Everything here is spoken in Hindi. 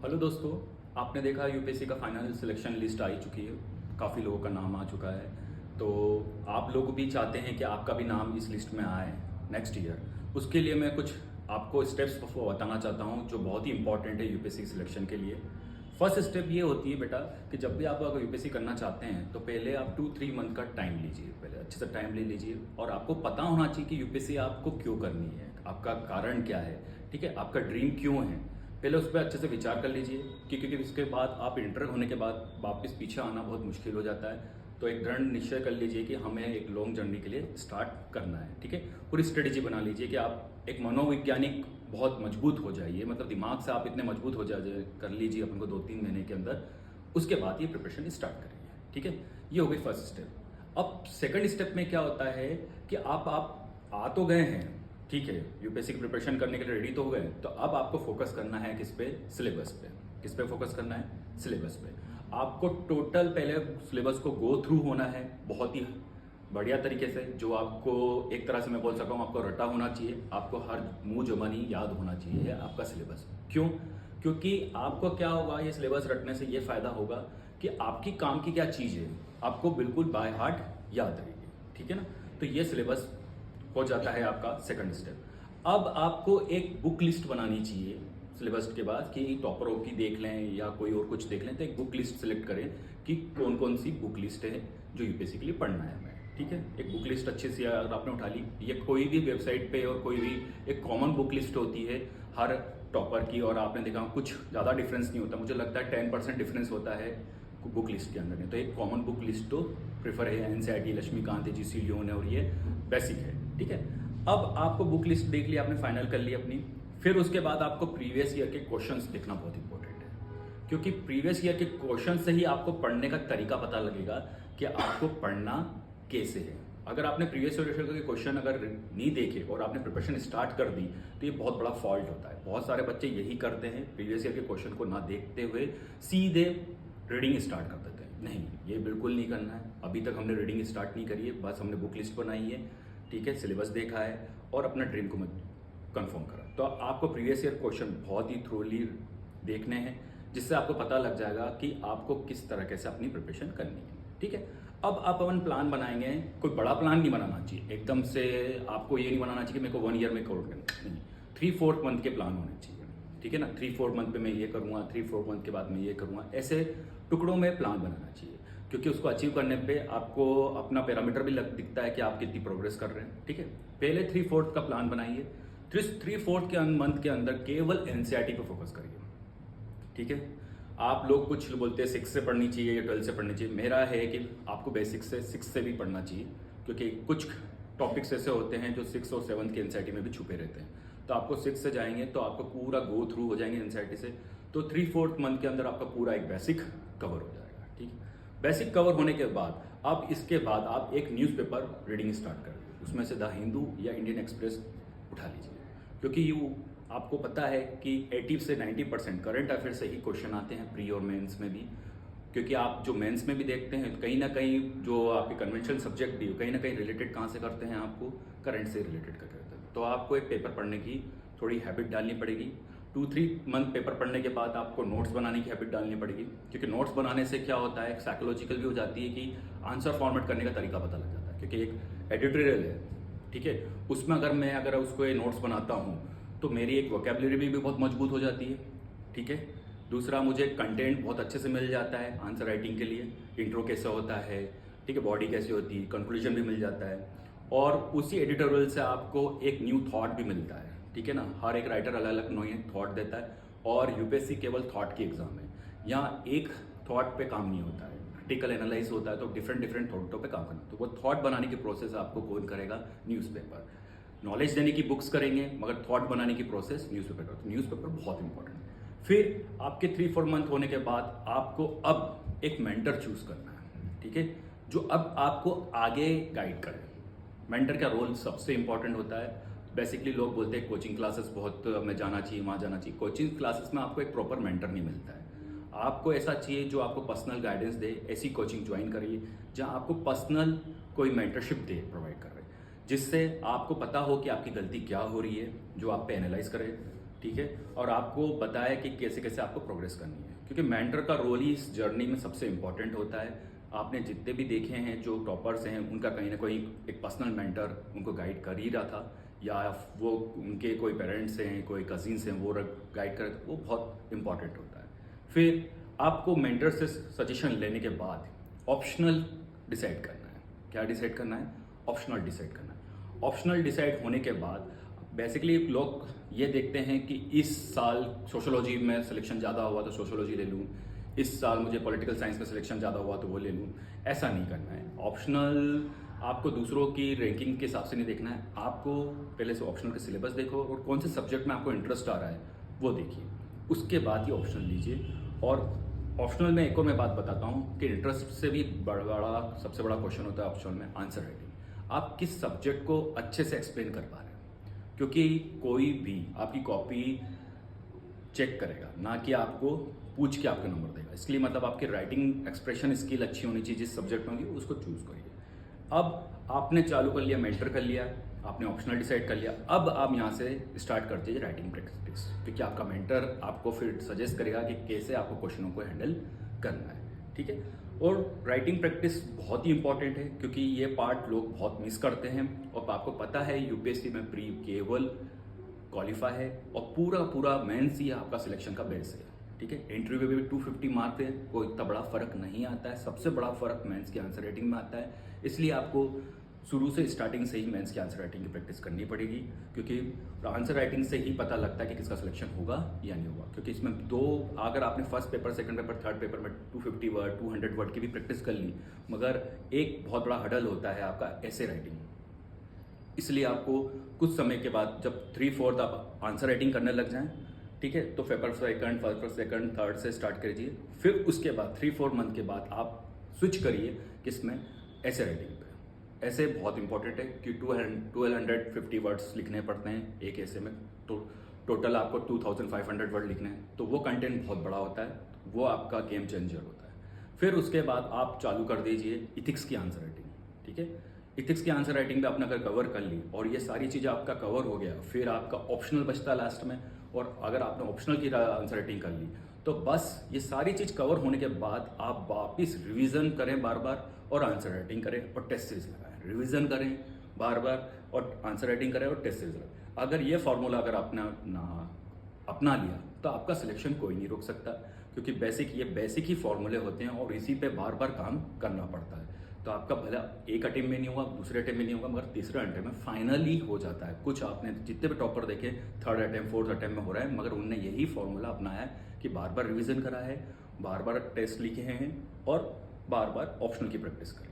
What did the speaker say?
हेलो दोस्तों, आपने देखा यूपीएससी का फाइनल सिलेक्शन लिस्ट आ ही चुकी है। काफ़ी लोगों का नाम आ चुका है। तो आप लोग भी चाहते हैं कि आपका भी नाम इस लिस्ट में आए नेक्स्ट ईयर। उसके लिए मैं कुछ आपको स्टेप्स बताना चाहता हूं जो बहुत ही इंपॉर्टेंट है यूपीएससी सिलेक्शन के लिए। फर्स्ट स्टेप ये होती है बेटा कि जब भी आप अगर यूपीएससी करना चाहते हैं तो पहले आप 2-3 मंथ का टाइम लीजिए। पहले अच्छे से टाइम ले लीजिए और आपको पता होना चाहिए कि यूपीएससी आपको क्यों करनी है, आपका कारण क्या है, ठीक है, आपका ड्रीम क्यों है। पहले उस पर अच्छे से विचार कर लीजिए क्योंकि उसके बाद आप इंटर होने के बाद वापस पीछे आना बहुत मुश्किल हो जाता है। तो एक दृढ़ निश्चय कर लीजिए कि हमें एक लॉन्ग जर्नी के लिए स्टार्ट करना है, ठीक है। पूरी स्ट्रेटेजी बना लीजिए कि आप एक मनोवैज्ञानिक बहुत मजबूत हो जाइए, मतलब दिमाग से आप इतने मजबूत हो जाए कर लीजिए अपन को 2-3 महीने के अंदर। उसके बाद ये प्रिपरेशन स्टार्ट करेंगे, ठीक है। ये हो गई फर्स्ट स्टेप। अब सेकंड स्टेप में क्या होता है कि आप आ तो गए हैं, ठीक है, यूपीएससी की प्रिपरेशन करने के लिए रेडी तो हो गए। तो अब आपको फोकस करना है किस पे? सिलेबस पे। किस पे फोकस करना है? सिलेबस पे। आपको टोटल पहले सिलेबस को गो थ्रू होना है बहुत ही बढ़िया तरीके से, जो आपको एक तरह से मैं बोल सकता हूँ आपको रटा होना चाहिए। आपको हर मुंह जुबानी याद होना चाहिए आपका सिलेबस। क्यों? क्योंकि आपको क्या होगा ये सिलेबस रटने से ये फायदा होगा कि आपकी काम की क्या चीज़ है आपको बिल्कुल बाय हार्ट याद रहेगी, ठीक है ना। तो ये सिलेबस हो जाता है आपका सेकंड स्टेप। अब आपको एक बुक लिस्ट बनानी चाहिए सिलेबस के बाद कि टॉपरों की देख लें या कोई और कुछ देख लें। तो एक बुक लिस्ट सेलेक्ट करें कि कौन कौन सी बुक लिस्ट है जो यूपीएससी के लिए पढ़ना है हमें, ठीक है। एक बुक लिस्ट अच्छे से अगर आपने उठा ली, ये कोई भी वेबसाइट पे और कोई भी एक कॉमन बुक लिस्ट होती है हर टॉपर की, और आपने देखा कुछ ज़्यादा डिफरेंस नहीं होता। मुझे लगता है 10% डिफरेंस होता है बुक लिस्ट के अंदर में। तो एक कॉमन बुक लिस्ट तो प्रेफर है, एनसीईआरटी, लक्ष्मीकांत है, जीसी लियोन है, और ये बेसिक है, ठीक है। अब आपको बुक लिस्ट देख लिया आपने, फाइनल कर ली अपनी। फिर उसके बाद आपको प्रीवियस ईयर के क्वेश्चंस देखना बहुत इंपॉर्टेंट है, क्योंकि प्रीवियस ईयर के क्वेश्चन से ही आपको पढ़ने का तरीका पता लगेगा कि आपको पढ़ना कैसे है। अगर आपने प्रीवियस ईयर के क्वेश्चन अगर नहीं देखे और आपने प्रिपरेशन स्टार्ट कर दी तो ये बहुत बड़ा फॉल्ट होता है। बहुत सारे बच्चे यही करते हैं, प्रीवियस ईयर के क्वेश्चन को ना देखते हुए सीधे रीडिंग स्टार्ट कर देते हैं। नहीं, ये बिल्कुल नहीं करना है। अभी तक हमने रीडिंग स्टार्ट नहीं करी है, बस हमने बुक लिस्ट बनाई है, ठीक है, सिलेबस देखा है और अपना ड्रीम को कंफर्म करा। तो आपको प्रीवियस ईयर क्वेश्चन बहुत ही थ्रोली देखने हैं, जिससे आपको पता लग जाएगा कि आपको किस तरीके से अपनी प्रिपरेशन करनी है, ठीक है। अब आप अपन प्लान बनाएंगे, कोई बड़ा प्लान नहीं बनाना चाहिए एकदम से। आपको ये नहीं बनाना चाहिए कि मेरे को 1 ईयर में कवर करना, नहीं, 3-4 मंथ के प्लान होने चाहिए, ठीक है ना। 3-4 मंथ पे मैं ये करूँगा, 3-4 मंथ के बाद मैं ये करूँगा, ऐसे टुकड़ों में प्लान बनाना चाहिए। क्योंकि उसको अचीव करने पे आपको अपना पैरामीटर भी दिखता है कि आप कितनी प्रोग्रेस कर रहे हैं, ठीक है। पहले 3/4 का प्लान बनाइए। 3/4 के मंथ के अंदर केवल एनसीईआरटी पे फोकस करिए, ठीक है। आप लोग कुछ बोलते हैं 6 से पढ़नी चाहिए या 12 से पढ़नी चाहिए। मेरा है कि आपको बेसिक से 6 से भी पढ़ना चाहिए, क्योंकि कुछ टॉपिक्स ऐसे होते हैं जो 6 और 7 के एनसीईआरटी में भी छुपे रहते हैं। तो आपको 6 से जाएंगे तो आपको पूरा गो थ्रू हो जाएंगे एनसीईआरटी से। तो 3/4 मंथ के अंदर आपका पूरा एक बेसिक कवर हो जाएगा, ठीक है। बेसिक कवर होने के बाद अब इसके बाद आप एक न्यूज़पेपर रीडिंग स्टार्ट कर लीजिए। उसमें से द हिंदू या इंडियन एक्सप्रेस उठा लीजिए, क्योंकि यू आपको पता है कि 80 से 90% करंट अफेयर से ही क्वेश्चन आते हैं प्री और मेंस में भी। क्योंकि आप जो मेंस में भी देखते हैं कहीं ना कहीं जो आपके कन्वेंशनल सब्जेक्ट भी कहीं ना कहीं रिलेटेड कहाँ से करते हैं, आपको करंट से रिलेटेड करते हैं। तो आपको एक पेपर पढ़ने की थोड़ी हैबिट डालनी पड़ेगी। 2-3 मंथ पेपर पढ़ने के बाद आपको नोट्स बनाने की हैबिट डालनी पड़ेगी, क्योंकि नोट्स बनाने से क्या होता है, साइकोलॉजिकल भी हो जाती है कि आंसर फॉर्मेट करने का तरीका पता लग जाता है। क्योंकि एक एडिटोरियल है, ठीक है, उसमें अगर उसको नोट्स बनाता हूँ तो मेरी एक वोकेबलरी भी बहुत मजबूत हो जाती है, ठीक है। दूसरा, मुझे कंटेंट बहुत अच्छे से मिल जाता है आंसर राइटिंग के लिए। इंट्रो कैसे होता है, ठीक है, बॉडी कैसी होती है, कंक्लूजन भी मिल जाता है, और उसी एडिटोरियल से आपको एक न्यू थॉट भी मिलता है, ठीक है ना। हर एक राइटर अलग अलग नए थॉट देता है, और यूपीएससी केवल थॉट की एग्जाम है। यहाँ एक थॉट पे काम नहीं होता है, क्रिटिकल एनालाइज होता है। तो डिफरेंट थॉटों पे काम करना, तो वो थॉट बनाने की प्रोसेस आपको कौन करेगा? न्यूज़पेपर। नॉलेज देने की बुक्स करेंगे, मगर थॉट बनाने की प्रोसेस न्यूज़पेपर। तो न्यूज़पेपर बहुत इंपॉर्टेंट है। फिर आपके 3-4 मंथ होने के बाद आपको अब एक मेंटर चूज करना है, ठीक है, जो अब आपको आगे गाइड करे। मेंटर का रोल सबसे इंपॉर्टेंट होता है। बेसिकली लोग बोलते हैं कोचिंग क्लासेस बहुत में जाना चाहिए, वहाँ जाना चाहिए। कोचिंग क्लासेस में आपको एक प्रॉपर मेंटर नहीं मिलता है। आपको ऐसा चाहिए जो आपको पर्सनल गाइडेंस दे। ऐसी कोचिंग ज्वाइन करिए जहाँ आपको पर्सनल कोई मेंटरशिप दे, प्रोवाइड कर रहे, जिससे आपको पता हो कि आपकी गलती क्या हो रही है, जो आप पे एनालाइज करे, ठीक है, और आपको बताए कि कैसे कैसे आपको प्रोग्रेस करनी है, क्योंकि मेंटर का रोल ही इस जर्नी में सबसे इंपॉर्टेंट होता है। आपने जितने भी देखे हैं जो टॉपर्स हैं, उनका कहीं ना कहीं एक पर्सनल मेंटर उनको गाइड कर ही रहा था, या वो उनके कोई पेरेंट्स हैं, कोई कजिन्स हैं, वो गाइड कर, वो बहुत इंपॉर्टेंट होता है। फिर आपको मेंटर से सजेशन लेने के बाद ऑप्शनल डिसाइड करना है। क्या डिसाइड करना है? ऑप्शनल डिसाइड करना है। ऑप्शनल डिसाइड होने के बाद बेसिकली लोग ये देखते हैं कि इस साल सोशोलॉजी में सिलेक्शन ज़्यादा हुआ तो सोशोलॉजी ले लूँ, इस साल मुझे पॉलिटिकल साइंस में सिलेक्शन ज़्यादा हुआ तो वो ले लूँ। ऐसा नहीं करना है। ऑप्शनल आपको दूसरों की रैंकिंग के हिसाब से नहीं देखना है। आपको पहले से ऑप्शनल का सिलेबस देखो और कौन से सब्जेक्ट में आपको इंटरेस्ट आ रहा है वो देखिए, उसके बाद ही ऑप्शनल लीजिए। और ऑप्शनल में एक और मैं बात बताता हूँ कि इंटरेस्ट से भी बड़ा सबसे बड़ा क्वेश्चन होता है ऑप्शनल में आंसर राइटिंग। आप किस सब्जेक्ट को अच्छे से एक्सप्लेन कर पा रहे हैं, क्योंकि कोई भी आपकी कॉपी चेक करेगा, ना कि आपको पूछ के आपका नंबर देगा। इसलिए मतलब आपकी राइटिंग एक्सप्रेशन स्किल अच्छी होनी चाहिए, जिस सब्जेक्ट में होगी उसको चूज करिए। अब आपने चालू कर लिया, मेंटर कर लिया, आपने ऑप्शनल डिसाइड कर लिया, अब आप यहाँ से स्टार्ट कर दीजिए राइटिंग प्रैक्टिस, क्योंकि आपका मेंटर आपको फिर सजेस्ट करेगा कि कैसे आपको क्वेश्चनों को हैंडल करना है, ठीक है। और राइटिंग प्रैक्टिस बहुत ही इंपॉर्टेंट है, क्योंकि ये पार्ट लोग बहुत मिस करते हैं। और आपको पता है यूपीएससी में प्री केवल क्वालिफाई है और पूरा मेंस ही आपका सिलेक्शन का बेस है, ठीक है। इंटरव्यू में भी 250 मार्क्स है, कोई इतना बड़ा फर्क नहीं आता है। सबसे बड़ा फर्क मेंस की आंसर राइटिंग में आता है, इसलिए आपको शुरू से स्टार्टिंग से ही मेंस की आंसर राइटिंग की प्रैक्टिस करनी पड़ेगी, क्योंकि आंसर राइटिंग से ही पता लगता है कि किसका सिलेक्शन होगा या नहीं होगा। क्योंकि इसमें अगर आपने first paper, second paper, third paper में 250 वर्ड 200 वर्ड की भी प्रैक्टिस कर ली, मगर एक बहुत बड़ा हडल होता है आपका ऐसे राइटिंग। इसलिए आपको कुछ समय के बाद जब 3/4 आप आंसर राइटिंग करने लग जाएं, ठीक है, तो पेपर सेकंड थर्ड से स्टार्ट करिए। फिर उसके बाद 3-4 मंथ के बाद आप स्विच करिए किसमें, ऐसे राइटिंग पे। ऐसे बहुत इंपॉर्टेंट है कि 1250 वर्ड्स लिखने पड़ते हैं एक ऐसे में, तो टोटल आपको 2500 वर्ड लिखने हैं, तो वो कंटेंट बहुत बड़ा होता है, वो आपका गेम चेंजर होता है। फिर उसके बाद आप चालू कर दीजिए इथिक्स की आंसर राइटिंग, ठीक है। इथिक्स की आंसर राइटिंग पे आपने अगर कवर कर ली और ये सारी चीज़ें आपका कवर हो गया, फिर आपका ऑप्शनल बचता है लास्ट में। और अगर आपने ऑप्शनल की आंसर राइटिंग कर ली तो बस ये सारी चीज़ कवर होने के बाद आप वापिस रिवीजन करें बार बार और आंसर राइटिंग करें और टेस्ट सीरीज लगाएं। रिवीजन करें बार बार और आंसर राइटिंग करें और टेस्ट सीरीज लगाएं। अगर ये फॉर्मूला अगर आपने अपना लिया तो आपका सिलेक्शन कोई नहीं रोक सकता, क्योंकि ये बेसिक ही फॉर्मूले होते हैं और इसी पे बार बार काम करना पड़ता है। तो आपका भला एक अटेम्प्ट में नहीं होगा, दूसरे अटेम्प्ट में नहीं होगा, मगर तीसरे अटेम्प्ट में फाइनली हो जाता है। कुछ आपने जितने भी टॉपर देखे 3rd अटेम्प्ट 4th अटेम्प्ट में हो रहा है, मगर उनने यही फॉर्मूला अपनाया है कि बार बार रिवीजन करा है, बार बार टेस्ट लिखे हैं और बार बार ऑप्शनल की प्रैक्टिस करी।